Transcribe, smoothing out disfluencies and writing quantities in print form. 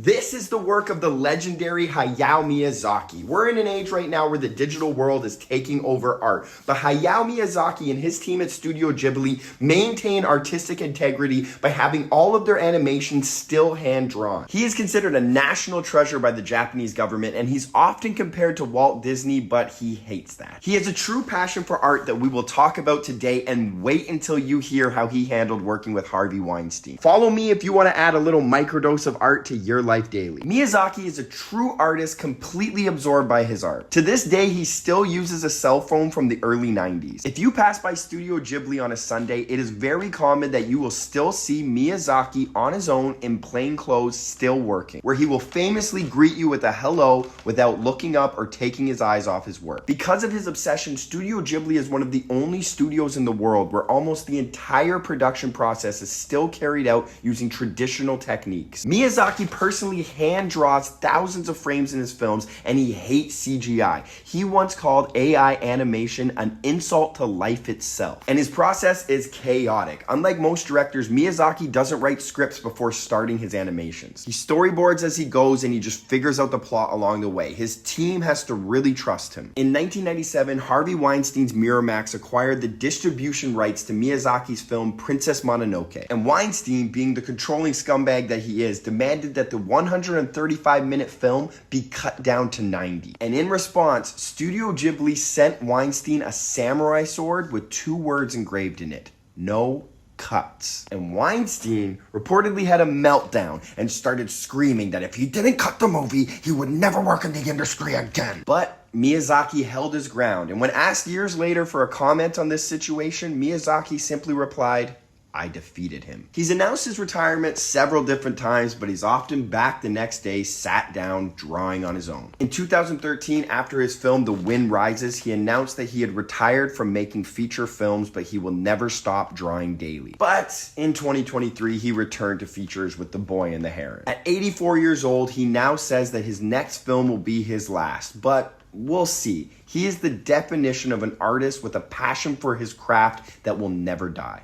This is the work of the legendary Hayao Miyazaki. We're in an age right now where the digital world is taking over art. But Hayao Miyazaki and his team at Studio Ghibli maintain artistic integrity by having all of their animations still hand-drawn. He is considered a national treasure by the Japanese government, and he's often compared to Walt Disney, but he hates that. He has a true passion for art that we will talk about today, and wait until you hear how he handled working with Harvey Weinstein. Follow me if you want to add a little microdose of art to your life daily. Miyazaki is a true artist, completely absorbed by his art. To this day, he still uses a cell phone from the early 90s. If you pass by Studio Ghibli on a Sunday, it is very common that you will still see Miyazaki on his own in plain clothes still working, where he will famously greet you with a hello without looking up or taking his eyes off his work. Because of his obsession, Studio Ghibli is one of the only studios in the world where almost the entire production process is still carried out using traditional techniques. Miyazaki personally hand draws thousands of frames in his films, and he hates CGI. He once called AI animation an insult to life itself. And his process is chaotic. Unlike most directors, Miyazaki doesn't write scripts before starting his animations. He storyboards as he goes, and he just figures out the plot along the way. His team has to really trust him. In 1997, Harvey Weinstein's Miramax acquired the distribution rights to Miyazaki's film Princess Mononoke. And Weinstein, being the controlling scumbag that he is, demanded that the 135-minute film be cut down to 90. And in response, Studio Ghibli sent Weinstein a samurai sword with 2 words engraved in it: no cuts. And Weinstein reportedly had a meltdown and started screaming that if he didn't cut the movie, he would never work in the industry again. But Miyazaki held his ground, and when asked years later for a comment on this situation, Miyazaki simply replied, "I defeated him." He's announced his retirement several different times, but he's often back the next day, sat down, drawing on his own. In 2013, after his film The Wind Rises, he announced that he had retired from making feature films, but he will never stop drawing daily. But in 2023, he returned to features with The Boy and the Heron. At 84 years old, he now says that his next film will be his last, but we'll see. He is the definition of an artist with a passion for his craft that will never die.